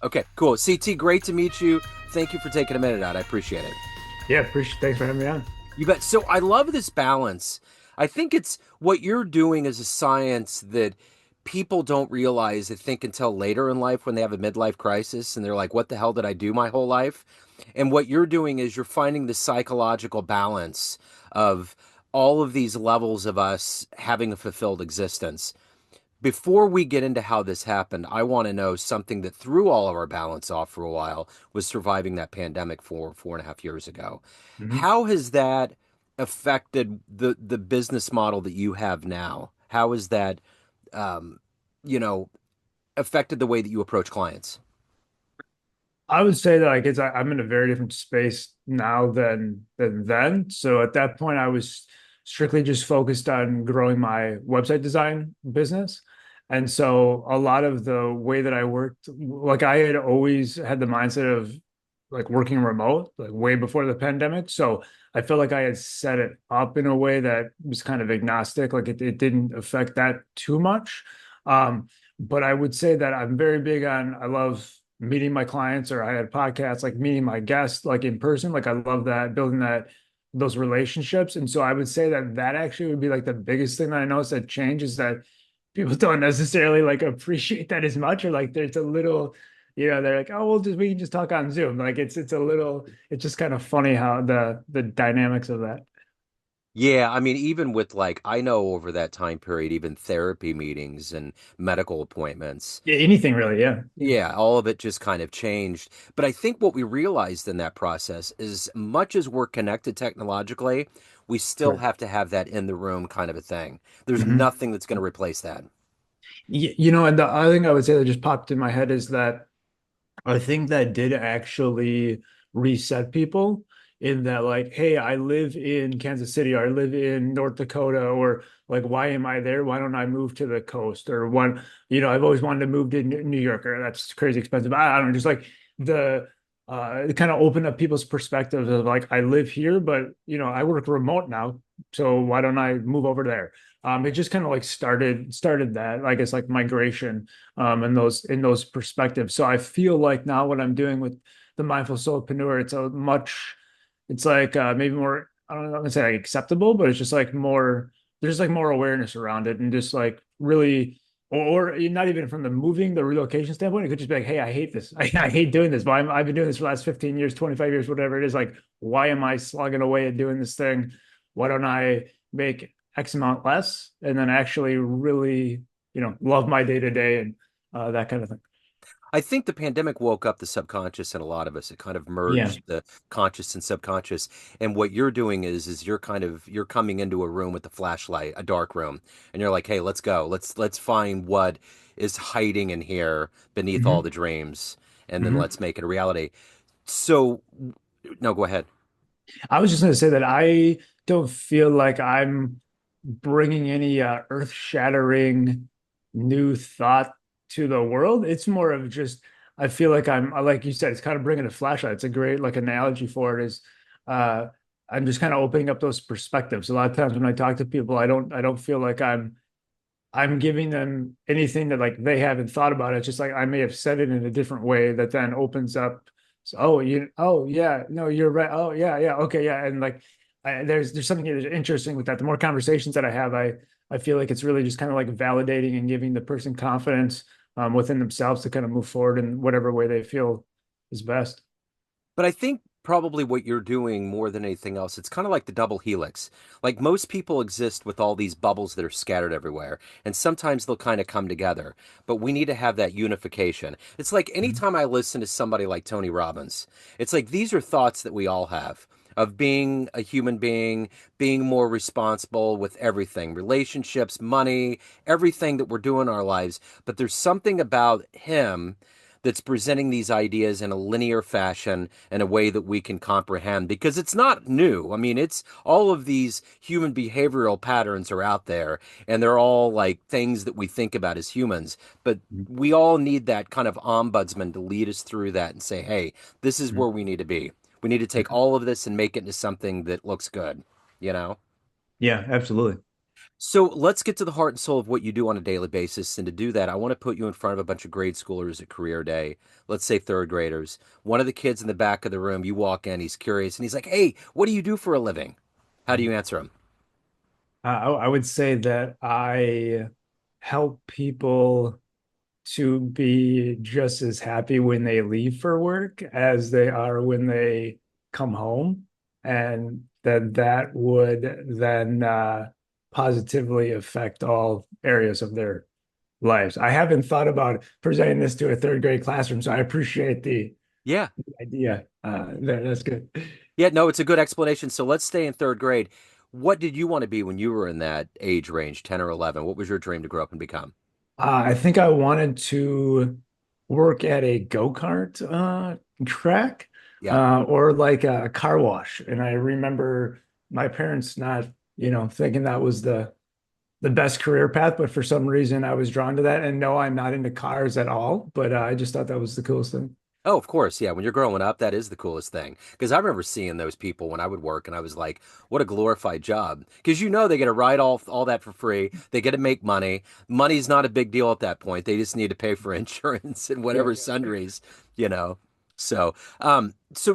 Okay, cool. CT, great to meet you. Thank you for taking a minute out. I appreciate it. Yeah, appreciate. Thanks for having me on. You bet. So I love this balance. I think it's what you're doing is a science that people don't realize, I think, until later in life when they have a midlife crisis and they're like, what the hell did I do my whole life? And what you're doing is you're finding the psychological balance of all of these levels of us having a fulfilled existence. Before we get into how this happened, I want to know something that threw all of our balance off for a while was surviving that pandemic 4.5 years ago. Mhm. How has that affected the business model that you have now? How has that, um, you know, affected the way that you approach clients? I would say that I'm in a very different space now than then. So at that point, I was strictly just focused on growing my website design business. And so a lot of the way that I worked, like I had always had the mindset of like working remote, like way before the pandemic. So I felt like I had set it up in a way that was kind of agnostic, like it didn't affect that too much. But I would say that I'm very big on, I love meeting my clients, or I had podcasts like meeting my guests like in person. Like I love that, building those relationships. And so I would say that that actually would be like the biggest thing that I noticed that changes, that people don't necessarily like appreciate that as much, or like there's a little, they're like, oh, we can just talk on Zoom. Like it's a little, it's just kind of funny how the dynamics of that. Yeah, I mean, even with like, I know over that time period, even therapy meetings and medical appointments, Yeah, anything really. Yeah. Yeah. yeah, all of it just kind of changed. But I think what we realized in that process is much as we're connected technologically, we still Right. have to have that in the room kind of a thing. There's Mhm. nothing that's going to replace that. And the other thing I would say that just popped in my head is that I think that did actually reset people, in that, like, hey, I live in Kansas City, or I live in North Dakota, or like, why am I there? Why don't I move to the coast? Or one, I've always wanted to move to New York, or that's crazy expensive. I don't know, just like the it kind of opened up people's perspectives of like, I live here, but I work remote now, so why don't I move over there? It just kind of like started that, I guess, like migration in those perspectives. So I feel like now what I'm doing with the Mindful Soulpreneur, it's like maybe more, I don't know, I'm gonna say like acceptable, but it's just like more, there's like more awareness around it, and just like really, or not even from the relocation standpoint. It could just be like, hey, I hate this. I hate doing this, but I've been doing this for the last 15 years, 25 years, whatever it is. Like, why am I slogging away at doing this thing? Why don't I make X amount less and then actually really, love my day to day, and that kind of thing. I think the pandemic woke up the subconscious in a lot of us. It kind of Yeah. merged the conscious and subconscious. And what you're doing is you're coming into a room with a flashlight, a dark room, and you're like, "Hey, let's go. Let's find what is hiding in here beneath all Hmm. the dreams, and then Hmm. let's make it a reality." So, no, go ahead. I was just going to say that I don't feel like I'm bringing any earth-shattering new thought to the world. It's more of just, I feel like like you said, it's kind of bringing a flashlight. It's a great like analogy for it, is uh, I'm just kind of opening up those perspectives. A lot of times when I talk to people, I don't feel like I'm giving them anything that like they haven't thought about. It's just like I may have said it in a different way that then opens up. So, oh yeah, no, you're right. Oh yeah, yeah, okay, yeah, and like there's something that's interesting with that. The more conversations that I have, I feel like it's really just kind of like validating and giving the person confidence within themselves to kind of move forward in whatever way they feel is best. But I think probably what you're doing more than anything else, it's kind of like the double helix. Like most people exist with all these bubbles that are scattered everywhere, and sometimes they'll kind of come together. But we need to have that unification. It's like Mhm. anytime I listen to somebody like Tony Robbins, it's like these are thoughts that we all have of being a human being, being more responsible with everything, relationships, money, everything that we're doing in our lives. But there's something about him that's presenting these ideas in a linear fashion in a way that we can comprehend because it's not new. I mean, it's all of these human behavioral patterns are out there and they're all like things that we think about as humans, but we all need that kind of ombudsman to lead us through that and say, hey, this is where Mhm. we need to be. We need to take all of this and make it into something that looks good, you know? Yeah, absolutely. So let's get to the heart and soul of what you do on a daily basis. And to do that, I want to put you in front of a bunch of grade schoolers at career day. Let's say third graders. One of the kids in the back of the room, you walk in, he's curious, and he's like, "Hey, what do you do for a living?" How do you answer him? I would say that I help people to be just as happy when they leave for work as they are when they come home, and that would then positively affect all areas of their lives. I haven't thought about presenting this to a third grade classroom, so I appreciate the Yeah. idea. That's good. Yeah, no, it's a good explanation. So let's stay in third grade. What did you want to be when you were in that age range, 10 or 11? What was your dream to grow up and become? I think I wanted to work at a go-kart track Yeah. or like a car wash. And I remember my parents not, thinking that was the best career path, but for some reason I was drawn to that. And no, I'm not into cars at all, but I just thought that was the coolest thing. Oh, of course. Yeah. When you're growing up, that is the coolest thing. Because I remember seeing those people when I would work and I was like, what a glorified job. Because they get to ride all that for free. They get to make money. Money's not a big deal at that point. They just need to pay for insurance and Yeah. whatever sundries, you know. So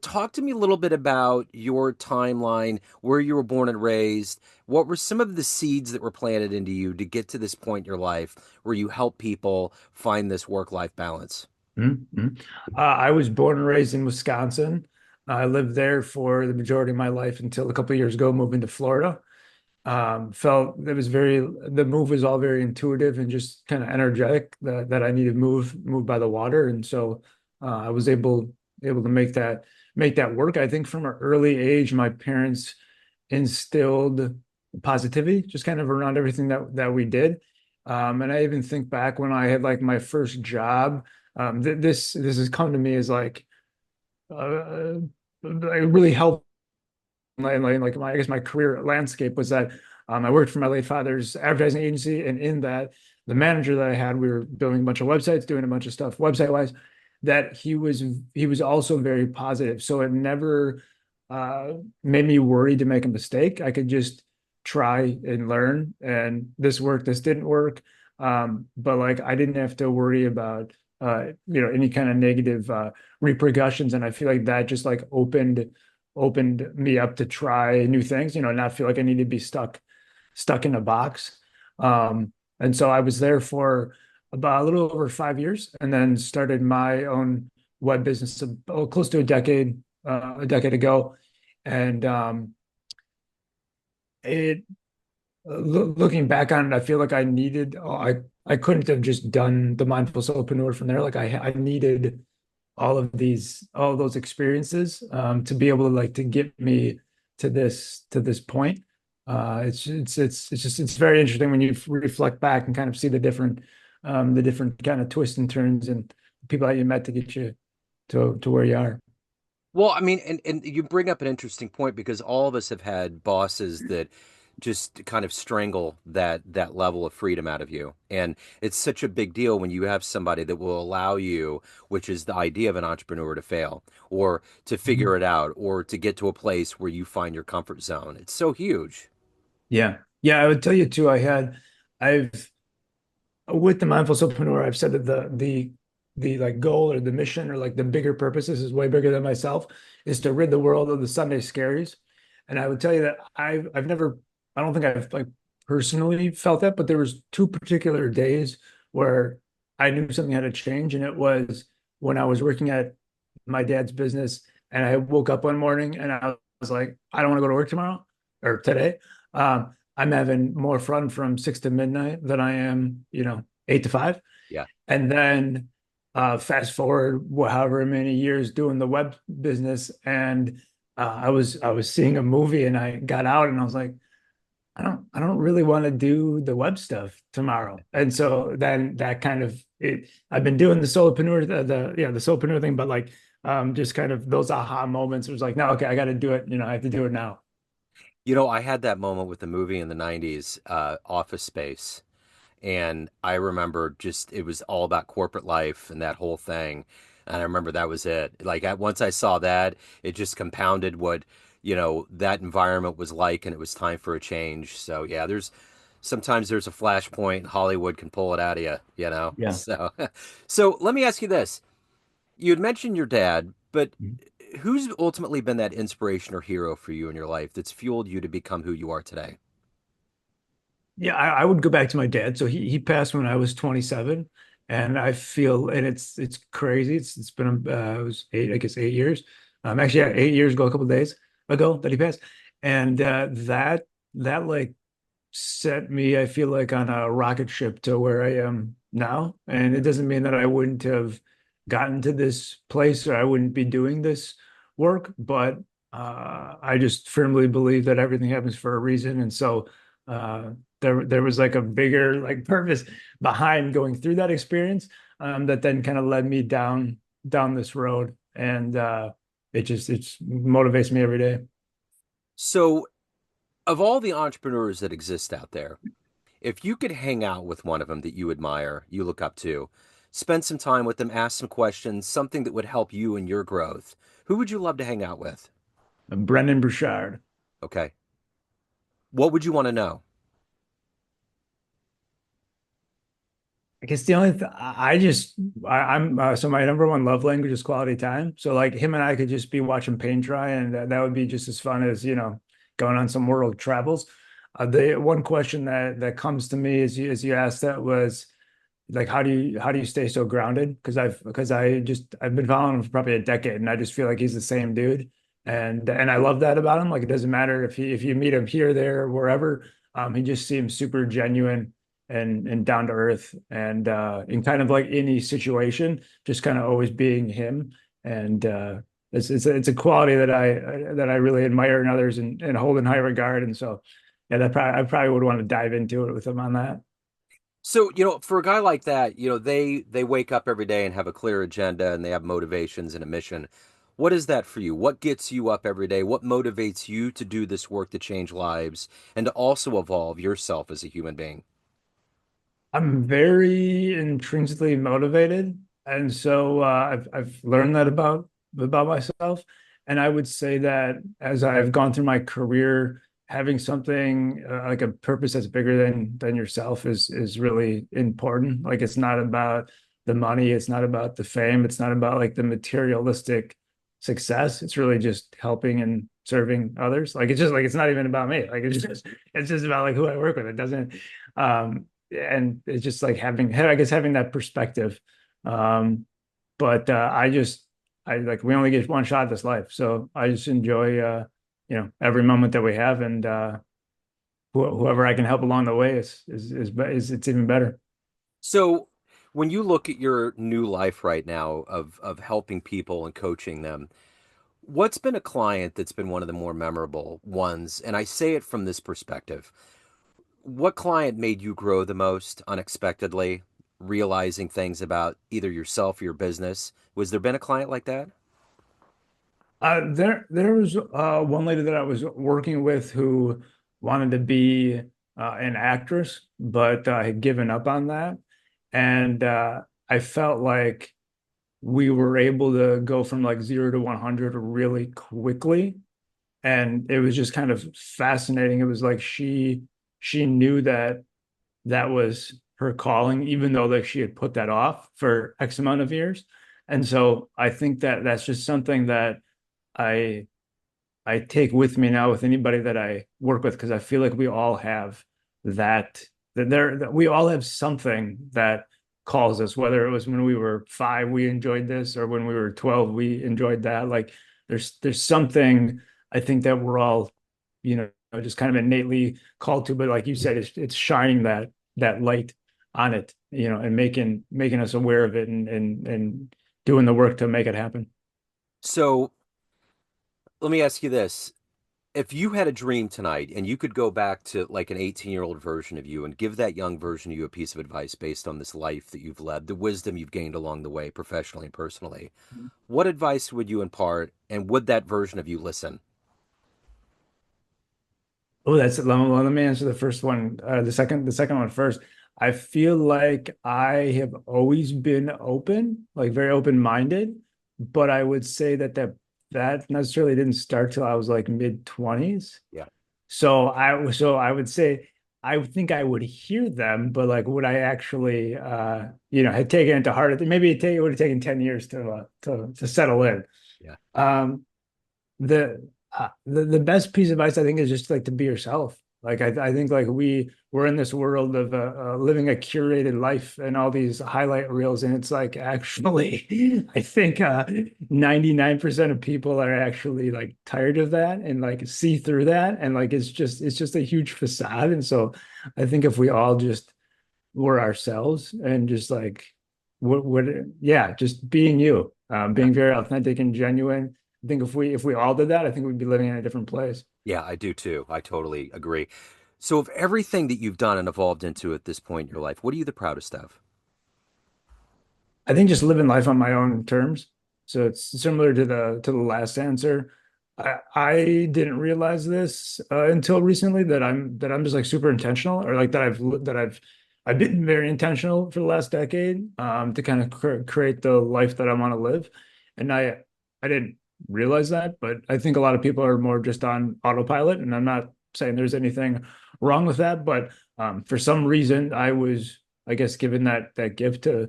talk to me a little bit about your timeline, where you were born and raised. What were some of the seeds that were planted into you to get to this point in your life where you help people find this work-life balance? Mhm. I was born and raised in Wisconsin. I lived there for the majority of my life until a couple of years ago, moving to Florida. Felt it was the move was all very intuitive and just kind of energetic that I needed to move by the water. And so I was able to make that work. I think from an early age, my parents instilled positivity just kind of around everything that we did. And I even think back when I had like my first job, this has come to me as like it really helped like my I guess my career landscape was that I worked for my late father's advertising agency, and in that, the manager that I had, we were building a bunch of websites, doing a bunch of stuff website wise. That he was also very positive, so it never uh, made me worry to make a mistake. I could just try and learn, and this worked, this didn't work. But like I didn't have to worry about any kind of negative repercussions, and I feel like that just like opened me up to try new things, not feel like I need to be stuck in a box. And so I was there for about a little over 5 years, and then started my own web business close to a decade ago. And it looking back on it, I feel like I couldn't have just done the Mindful Soulpreneur from there. Like I needed all of those experiences to be able to like to get me to this point. It's very interesting when you reflect back and kind of see the different kind of twists and turns and people that you met to get you to where you are. Well, I mean, and you bring up an interesting point because all of us have had bosses that just kind of strangle that level of freedom out of you. And it's such a big deal when you have somebody that will allow you, which is the idea of an entrepreneur, to fail or to figure Mhm. it out or to get to a place where you find your comfort zone. It's so huge. Yeah. Yeah, I would tell you too, I've with the Mindful Soulpreneur, I've said that the like goal or the mission or like the bigger purpose, this is way bigger than myself, is to rid the world of the Sunday Scaries. And I would tell you that I've never, I don't think I've like personally felt that, but there was two particular days where I knew something had to change, and it was when I was working at my dad's business, and I woke up one morning and I was like, I don't want to go to work tomorrow or today. I'm having more fun from 6 to midnight than I am, 8 to 5. Yeah. And then fast forward however many years doing the web business, and I was seeing a movie, and I got out and I was like, I don't really want to do the web stuff tomorrow. And so then that kind of it. I've been doing the solopreneur the solopreneur thing, but like just kind of those aha moments. It was like, no, okay, I got to do it. I have to do it now. I had that moment with the movie in the 90s, Office Space. And I remember just it was all about corporate life and that whole thing. And I remember that was it. Like once I saw that, it just compounded what, that environment was like, and it was time for a change. So yeah, there's sometimes there's a flashpoint, Hollywood can pull it out of you, you know? Yeah. So, so let me ask you this. You had mentioned your dad, but who's ultimately been that inspiration or hero for you in your life that's fueled you to become who you are today? Yeah, I would go back to my dad. So he passed when I was 27, and I feel, and it's crazy. It's been it was eight, I guess 8 years. Actually, yeah, 8 years ago, a couple of days ago that he passed, and that like set me, I feel like, on a rocket ship to where I am now. And it doesn't mean that I wouldn't have gotten to this place or I wouldn't be doing this work, but I just firmly believe that everything happens for a reason. And so uh, there was like a bigger like purpose behind going through that experience that then kind of led me down this road. And it's motivates me every day. So, of all the entrepreneurs that exist out there, if you could hang out with one of them that you admire, you look up to, spend some time with them, ask some questions, something that would help you in your growth, who would you love to hang out with? Brendan Burchard. Okay. What would you want to know? I guess the only th I just I'm so my number one love language is quality time. So like him and I could just be watching paint dry, and that would be just as fun as going on some world travels. The one question that comes to me as you asked that was like how do you stay so grounded? I've been following him for probably a decade, and I just feel like he's the same dude, and I love that about him. Like it doesn't matter if you meet him here, there, wherever. He just seems super genuine and down to earth, and in kind of like any situation, just kind of always being him. And it's a quality that I really admire in others and hold in high regard. And so yeah, I probably would want to dive into it with him on that. So, for a guy like that, they wake up every day and have a clear agenda and they have motivations and a mission. What is that for you? What gets you up every day? What motivates you to do this work to change lives and to also evolve yourself as a human being? I'm very intrinsically motivated, and so I've learned that about myself. And I would say that as I've gone through my career, having something like a purpose that's bigger than yourself is really important. Like it's not about the money, it's not about the fame, it's not about like the materialistic success. It's really just helping and serving others. Like it's just like it's not even about me. Like it's just about like who I work with. It doesn't and it's just like I guess having that perspective. Um, but I like we only get one shot at this life, so I just enjoy every moment that we have, and whoever I can help along the way is it's even better. So, when you look at your new life right now of helping people and coaching them, what's been a client that's been one of the more memorable ones? And I say it from this perspective. What client made you grow the most unexpectedly, realizing things about either yourself or your business? Was there been a client like that? There was one lady that I was working with who wanted to be an actress, but had given up on that, and I felt like we were able to go from like 0 to 100 really quickly. And it was just kind of fascinating. It was like she knew that that was her calling, even though like she had put that off for X amount of years. And so I think that that's just something that I I take with me now with anybody that I work with because I feel like we all have that that we all have something that calls us, whether it was when we were 5 we enjoyed this or when we were 12 we enjoyed that. Like there's something I think that we're all just kind of innately called to, but like you said, it's shining that light on it, and making us aware of it and doing the work to make it happen. So let me ask you this. If you had a dream tonight and you could go back to like an 18-year-old version of you and give that young version of you a piece of advice based on this life that you've led, the wisdom you've gained along the way, professionally and personally, what advice would you impart and would that version of you listen? Oh, let me answer the first one. The second one first. I feel like I have always been open, like very open-minded, but I would say that necessarily didn't start till I was like mid 20s. Yeah. So I would say I think I would hear them, but like would I actually had taken it to heart? Maybe it would have taken 10 years to settle in. Yeah. Um, the best piece of advice I think is just like to be yourself. Like I think like we're in this world of living a curated life and all these highlight reels, and it's like actually I think 99% of people are actually like tired of that and like see through that, and like it's just a huge facade. And so I think if we all just were ourselves and just like what yeah, just being you, Yeah. being very authentic and genuine. I think if we all did that, I think we'd be living in a different place. Yeah, I do too. I totally agree. So, of everything that you've done and evolved into at this point in your life, what are you the proudest of? I think just living life on my own terms. So it's similar to the last answer. I didn't realize this until recently that I'm just like super intentional, or like I've been very intentional for the last decade to kind of create the life that I want to live. And I didn't realize that, but I think a lot of people are more just on autopilot, and I'm not saying there's anything wrong with that, but for some reason I was, I guess, given that gift to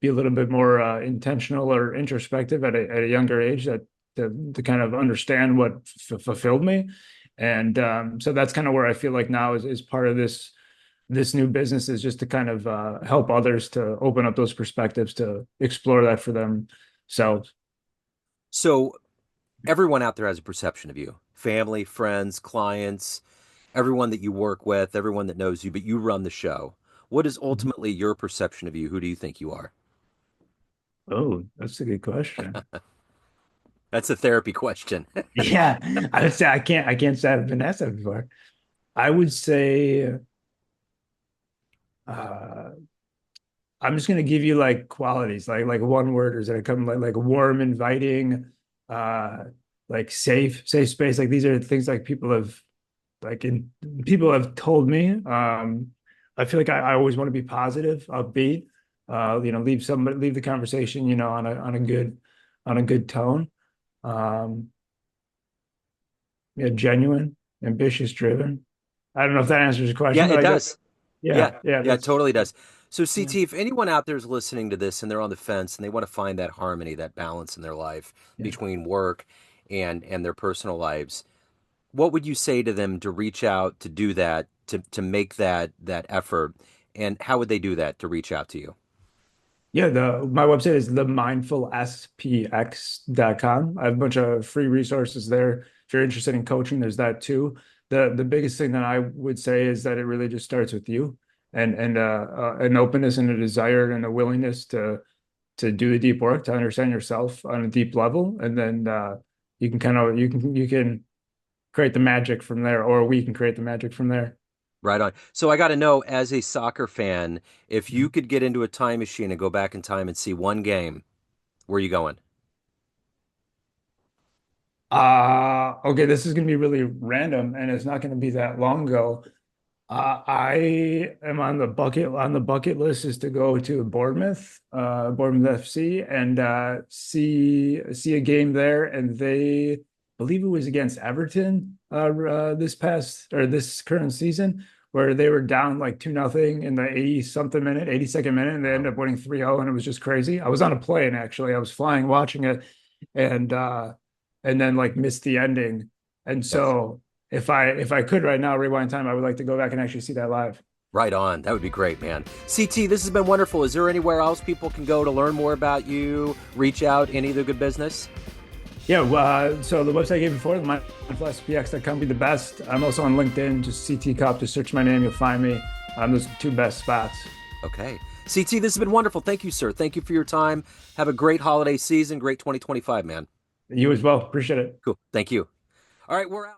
be a little bit more intentional or introspective at a younger age, that to kind of understand what fulfilled me. And so that's kind of where I feel like now is part of this new business, is just to kind of help others to open up those perspectives to explore that for themselves. So, everyone out there has a perception of you, family, friends, clients, everyone that you work with, everyone that knows you, but you run the show. What is ultimately your perception of you? Who do you think you are? Oh, that's a good question. That's a therapy question. Yeah, I would say I can't say I've been asked that before. I would say uh, I'm just gonna give you like qualities, like one word, or is it come like warm, inviting, uh, like safe space. Like these are things like people have told me. I feel like I always want to be positive, upbeat, leave the conversation, on a good tone. Um, yeah, genuine, ambitious, driven. I don't know if that answers your Yeah, question, but it I guess does. Yeah, yeah, yeah, it that's totally does. So, yeah. CT, if anyone out there is listening to this and they're on the fence and they want to find that harmony, that balance in their life Yeah. between work and their personal lives, what would you say to them to reach out to do that, to make that effort, and how would they do that to reach out to you? Yeah, the my website is themindfulspx.com. I have a bunch of free resources there. If you're interested in coaching, there's that too. The biggest thing that I would say is that it really just starts with you, and an openness and a desire and a willingness to do the deep work, to understand yourself on a deep level, and then you can create the magic from there, or we can create the magic from there. Right on. So I got to know, as a soccer fan, if you could get into a time machine and go back in time and see one game, where are you going? Okay, this is gonna be really random, and it's not gonna be that long ago. I am on the bucket list is to go to Bournemouth FC, and see a game there, and they believe it was against Everton this current season, where they were down like 2-0 in the 80 something minute, 82nd minute, and they Wow. ended up winning 3-0, and it was just crazy. I was on a plane, actually. I was flying watching it, and then like missed the ending. And Yes. so if I could right now rewind time, I would like to go back and actually see that live. Right on. That would be great, man. CT, this has been wonderful. Is there anywhere else people can go to learn more about you, reach out, any other good business? Yeah, so the website I gave before, the mindfulspx.com, be the best. I'm also on LinkedIn, just CT Kaupp, just search my name, you'll find me. Those are the two best spots. Okay. CT, this has been wonderful. Thank you, sir. Thank you for your time. Have a great holiday season. Great 2025, man. You as well. Appreciate it. Cool. Thank you. All right, we're out.